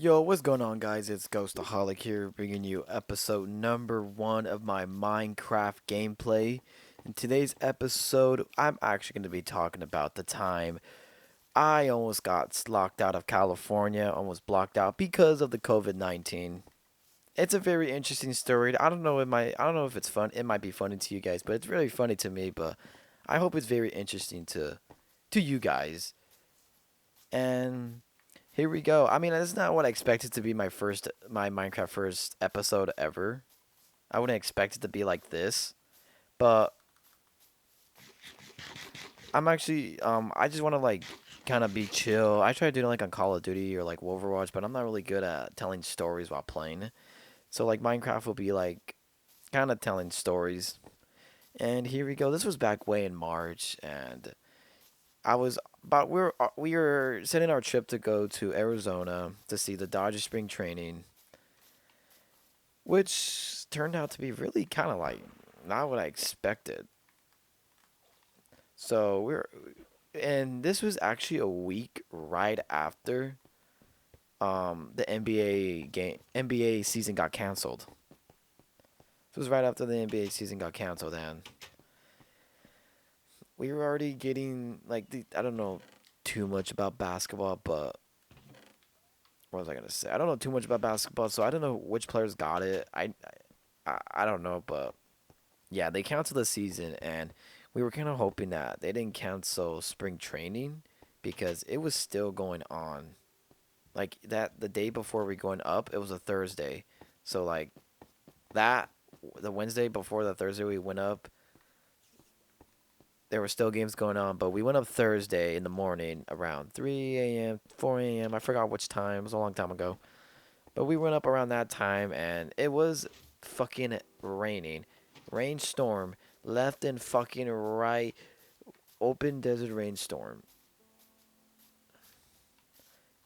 Yo, what's going on, guys? It's Ghostaholic here, bringing you episode number 1 of my Minecraft gameplay. In today's episode, I'm actually going to be talking about the time I almost got locked out of California, almost blocked out because of the COVID-19. It's a very interesting story. I don't know if it's fun. It might be funny to you guys, but it's really funny to me, but I hope it's very interesting to you guys. And here we go. I mean, that's not what I expected to be my Minecraft first episode ever. I wouldn't expect it to be like this, but I just want to like kind of be chill. I try doing like on Call of Duty or like Overwatch, but I'm not really good at telling stories while playing. So like Minecraft will be like kind of telling stories. And here we go. This was back way in March, and I was but we were setting our trip to go to Arizona to see the Dodgers spring training, which turned out to be really kind of like not what I expected. So and this was actually a week right after the NBA season got canceled. It was right after the NBA season got canceled, and we were already getting like I don't know too much about basketball, but what was I gonna say? I don't know too much about basketball, so I don't know which players got it. I don't know, but yeah, they canceled the season, and we were kind of hoping that they didn't cancel spring training because it was still going on. Like that, the day before we going up, it was a Thursday, so like that, the Wednesday before the Thursday we went up, there were still games going on, but we went up Thursday in the morning around 3 a.m., 4 a.m. I forgot which time. It was a long time ago. But we went up around that time, and it was fucking raining. Rainstorm, left and fucking right. Open desert rainstorm.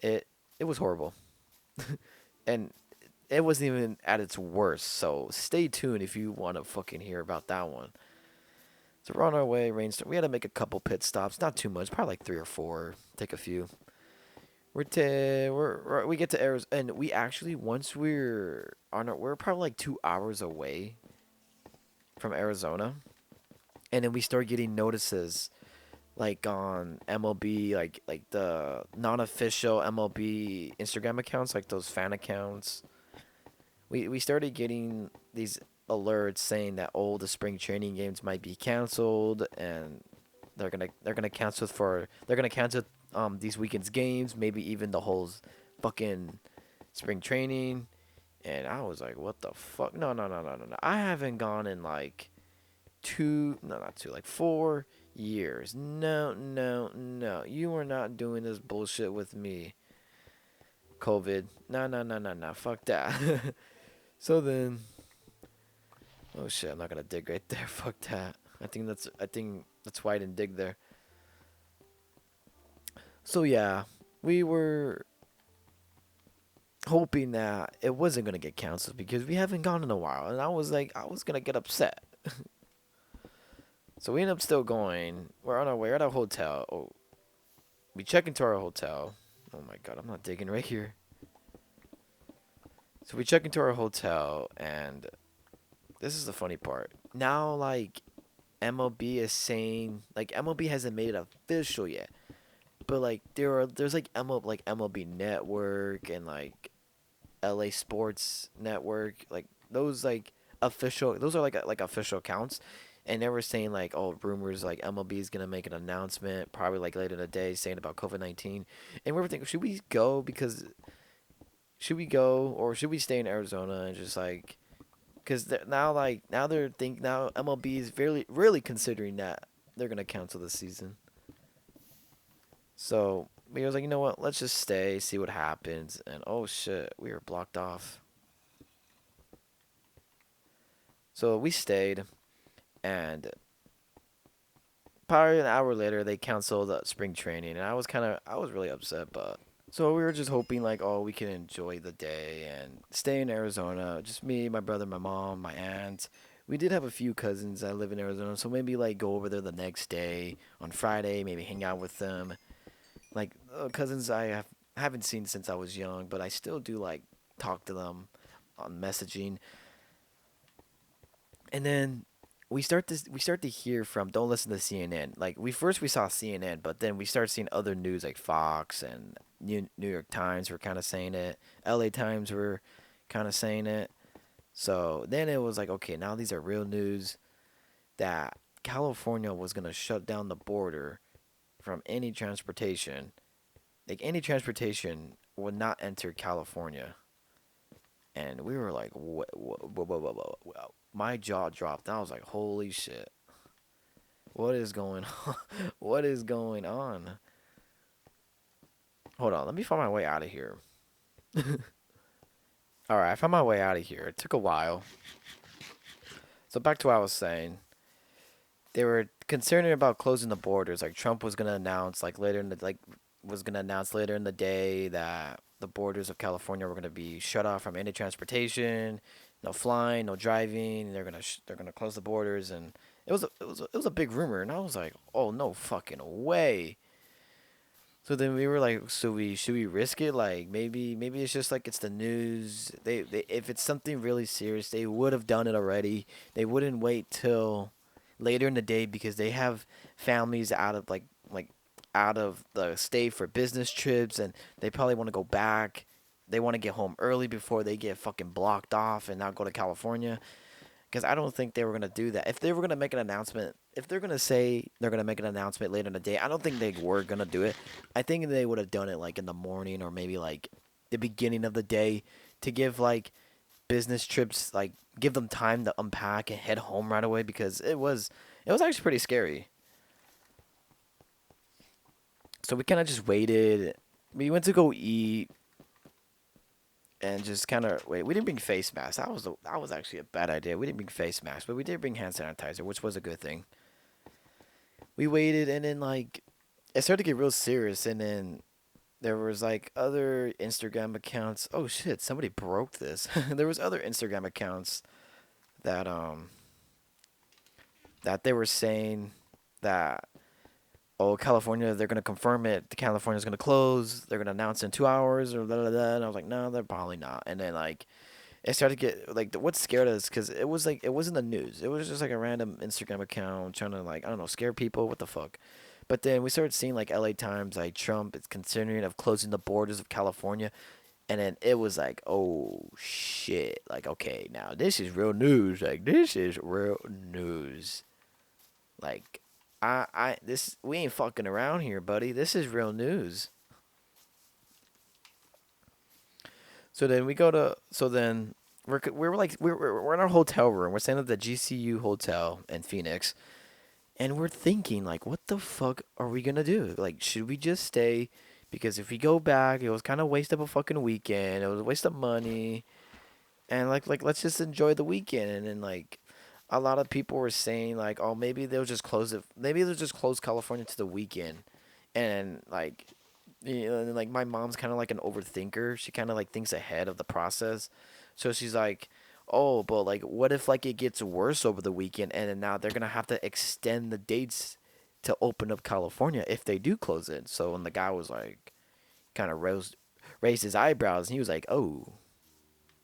It it was horrible. And it wasn't even at its worst. So stay tuned if you want to fucking hear about that one. So we're on our way, rainstorm. We had to make a couple pit stops, not too much, probably like 3 or 4. Take a few. We get to Arizona, and we actually once we're probably like 2 hours away from Arizona, and then we start getting notices like on MLB, like the non-official MLB Instagram accounts, like those fan accounts. We started getting these alerts saying that the spring training games might be canceled, and they're gonna cancel these weekend's games, maybe even the whole fucking spring training. And I was like, what the fuck? No, no, no, no, no, no. I haven't gone in like no, not two, like 4 years. No, no, no. You are not doing this bullshit with me, COVID. No, no, no, no, no. Fuck that. So then, oh shit, I'm not gonna dig right there. Fuck that. I think that's why I didn't dig there. So yeah, we were hoping that it wasn't gonna get canceled because we haven't gone in a while, and I was like, I was gonna get upset. So we end up still going. We're on our way. We're at a hotel. Oh, we check into our hotel. Oh my god, I'm not digging right here. So we check into our hotel, and this is the funny part. Now, like MLB is saying, like MLB hasn't made it official yet, but like there's like MLB Network and like LA Sports Network, like those like official. Those are like official accounts, and they were saying like, oh, rumors like MLB is gonna make an announcement probably like later in the day saying about COVID-19, and we were thinking, should we go? Because should we go or should we stay in Arizona and just like, because now they're now MLB is really considering that they're gonna cancel the season. So we was like, you know what? Let's just stay, see what happens. And oh shit, we were blocked off. So we stayed, and probably an hour later they canceled spring training, and I was really upset, but so we were just hoping like, oh, we can enjoy the day and stay in Arizona. Just me, my brother, my mom, my aunt. We did have a few cousins that live in Arizona, so maybe like go over there the next day on Friday, maybe hang out with them. Like cousins I have, I haven't seen since I was young, but I still do like talk to them on messaging. And then we start to hear from, don't listen to CNN. Like we saw CNN, but then we start seeing other news like Fox and New York Times were kind of saying it. LA Times were kind of saying it. So then it was like, okay, now these are real news that California was going to shut down the border from any transportation. Like any transportation would not enter California. And we were like, what? My jaw dropped. And I was like, holy shit. What is going on? What is going on? Hold on. Let me find my way out of here. All right. I found my way out of here. It took a while. So back to what I was saying. They were concerned about closing the borders. Like Trump was gonna announce was gonna announce later in the day that the borders of California were gonna be shut off from any transportation, no flying, no driving. They're gonna close the borders, and it was a big rumor. And I was like, oh no fucking way. So then we were like, so we should we risk it? Like maybe it's just like it's the news. They if it's something really serious, they would have done it already. They wouldn't wait till later in the day because they have families out of out of the state for business trips, and they probably want to go back. They want to get home early before they get fucking blocked off and not go to California. Because I don't think they were gonna do that. If they were gonna make an announcement, if they're gonna say they're gonna make an announcement later in the day, I don't think they were gonna do it. I think they would have done it like in the morning or maybe like the beginning of the day to give like business trips, like give them time to unpack and head home right away, because it was actually pretty scary. So we kind of just waited. We went to go eat and just kind of wait. We didn't bring face masks. That was actually a bad idea. We didn't bring face masks, but we did bring hand sanitizer, which was a good thing. We waited, and then like it started to get real serious, and then there was like other Instagram accounts. Oh shit! Somebody broke this. There was other Instagram accounts that that they were saying that, oh, California, they're gonna confirm it. The California's gonna close. They're gonna announce in 2 hours or blah blah blah. And I was like, no, they're probably not. And then like it started to get like what scared us, because it was like it wasn't the news. It was just like a random Instagram account trying to, like, I don't know, scare people. What the fuck? But then we started seeing like LA Times, like Trump is considering of closing the borders of California. And then it was like, oh shit. Like, okay, now this is real news. Like, this is real news. Like, this, we ain't fucking around here, buddy. This is real news. So then we go to, so then we're like, we're in our hotel room. We're staying at the GCU hotel in Phoenix. And we're thinking, like, what the fuck are we gonna do? Like, should we just stay? Because if we go back, it was kind of waste of a fucking weekend. It was a waste of money. And like let's just enjoy the weekend. And then like a lot of people were saying like, oh, maybe they'll just close it. Maybe they'll just close California to the weekend. And like, and like my mom's kind of like an overthinker. She kind of like thinks ahead of the process. So she's like, oh, but like, what if like it gets worse over the weekend, and then now they're gonna have to extend the dates to open up California if they do close it. So when the guy was like, kind of raised his eyebrows, and he was like, oh,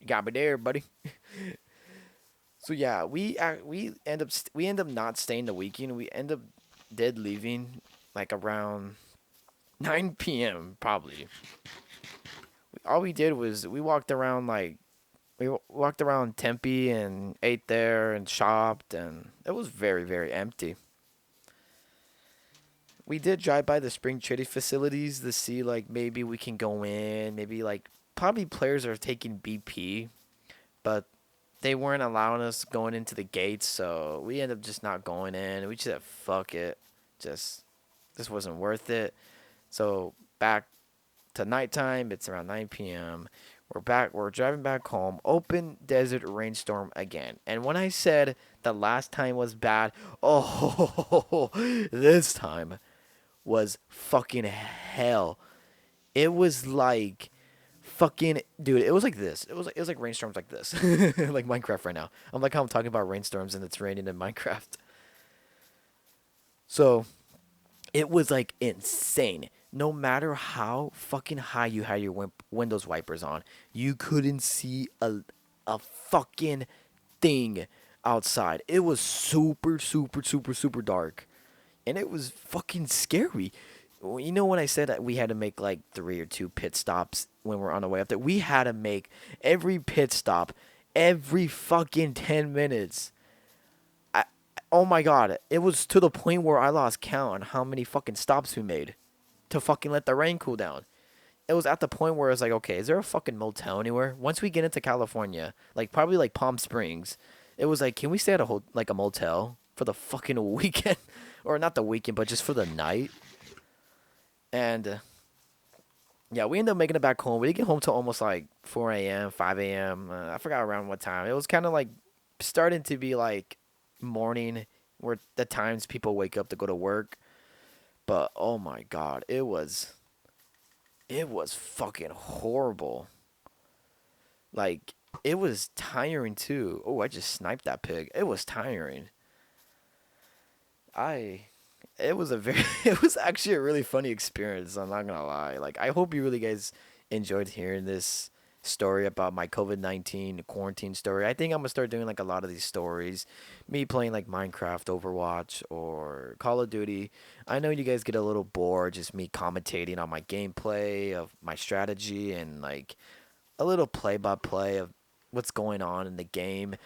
you got me there, buddy. So yeah, we end up not staying the weekend. We end up dead leaving like around 9 p.m. probably. All we did was we walked around walked around Tempe and ate there and shopped, and it was very very empty. We did drive by the spring training facilities to see like maybe we can go in, maybe like probably players are taking BP, but they weren't allowing us going into the gates, so we ended up just not going in. We just said fuck it, just this wasn't worth it. So back to nighttime. It's around 9 p.m. We're back. We're driving back home. Open desert rainstorm again. And when I said the last time was bad, oh, this time was fucking hell. It was like fucking dude. It was like this. It was like rainstorms like this, like Minecraft right now. I'm like how I'm talking about rainstorms and it's raining in Minecraft. So it was like insane. no matter how fucking high you had your windows wipers on, you couldn't see a fucking thing outside. It was super, super, super, super dark, and it was fucking scary. You know when I said that we had to make like 3 or 2 pit stops when we're on the way up there, we had to make every pit stop every fucking 10 minutes. I, oh my god, it was to the point where I lost count on how many fucking stops we made to fucking let the rain cool down. It was at the point where I was like, okay, is there a fucking motel anywhere? Once we get into California, like probably like Palm Springs, it was like, can we stay at like a motel for the fucking weekend, or not the weekend, but just for the night? And yeah, we ended up making it back home. We didn't get home till almost like 4 a.m., 5 a.m. I forgot around what time. It was kind of like starting to be like morning, where the times people wake up to go to work. But oh my god, it was fucking horrible. Like, it was tiring too. Oh, I just sniped that pig. It was tiring. I it was a very it was actually a really funny experience, I'm not gonna lie. Like, I hope you really guys enjoyed hearing this story about my COVID-19 quarantine story. I think I'm gonna start doing like a lot of these stories. Me playing like Minecraft, Overwatch, or Call of Duty. I know you guys get a little bored just me commentating on my gameplay of my strategy and like a little play by play of what's going on in the game.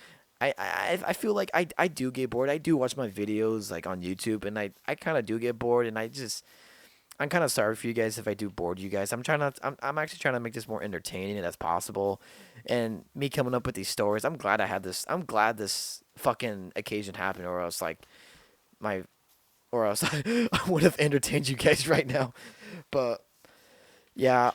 I feel like I do get bored. I do watch my videos like on YouTube, and I kind of do get bored, and I'm kind of sorry for you guys if I do bored you guys. I'm actually trying to make this more entertaining as possible, and me coming up with these stories. I'm glad I had this. I'm glad this fucking occasion happened, or else like my or else I would have entertained you guys right now. But yeah,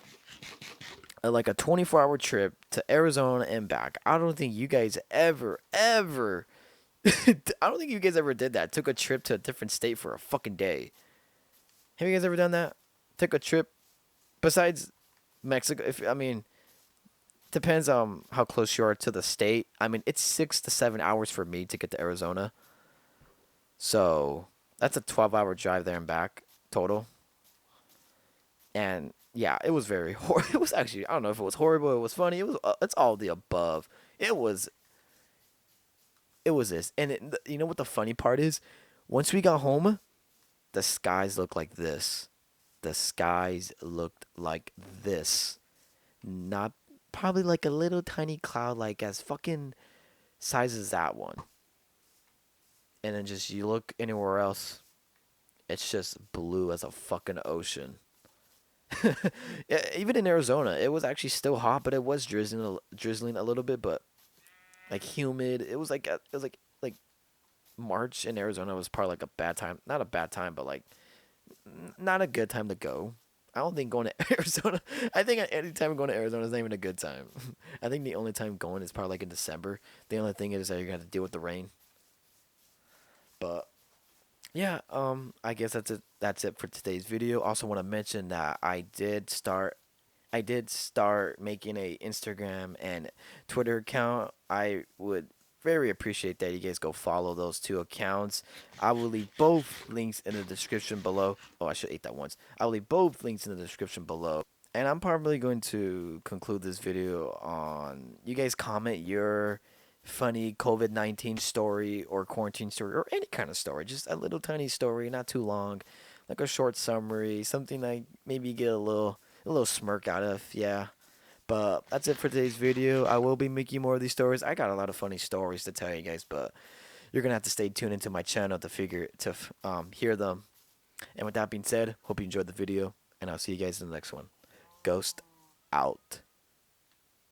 like a 24-hour trip to Arizona and back. I don't think you guys ever I don't think you guys ever did that. Took a trip to a different state for a fucking day. Have you guys ever done that? Took a trip besides Mexico? If I mean, depends on how close you are to the state. I mean, it's 6 to 7 hours for me to get to Arizona. So that's a 12-hour drive there and back total. And yeah, it was very it was actually, I don't know if it was horrible, it was funny. It was it's all the above. It was it was this. And you know what the funny part is? Once we got home, the skies looked like this. The skies looked like this. Not probably like a little tiny cloud, like as fucking size as that one. And then just you look anywhere else, it's just blue as a fucking ocean. Yeah, even in Arizona, it was actually still hot, but it was drizzling a little bit, but like humid. It was like like March in Arizona was probably like a bad time. Not a bad time, but like not a good time to go. I don't think going to Arizona. I think any time going to Arizona is not even a good time. I think the only time going is probably like in December. The only thing is that you're gonna have to deal with the rain. But yeah, I guess that's it. That's it for today's video. Also, want to mention that I did start making a Instagram and Twitter account. I would very appreciate that you guys go follow those two accounts. I will leave both links in the description below. Oh, I should eat that once. I will leave both links in the description below. And I'm probably going to conclude this video on you guys comment your funny COVID-19 story or quarantine story or any kind of story. Just a little tiny story, not too long. Like a short summary, something like maybe you get a little smirk out of, yeah. But that's it for today's video. I will be making more of these stories. I got a lot of funny stories to tell you guys, but you're gonna have to stay tuned into my channel to hear them. And with that being said, hope you enjoyed the video, and I'll see you guys in the next one. Ghost out.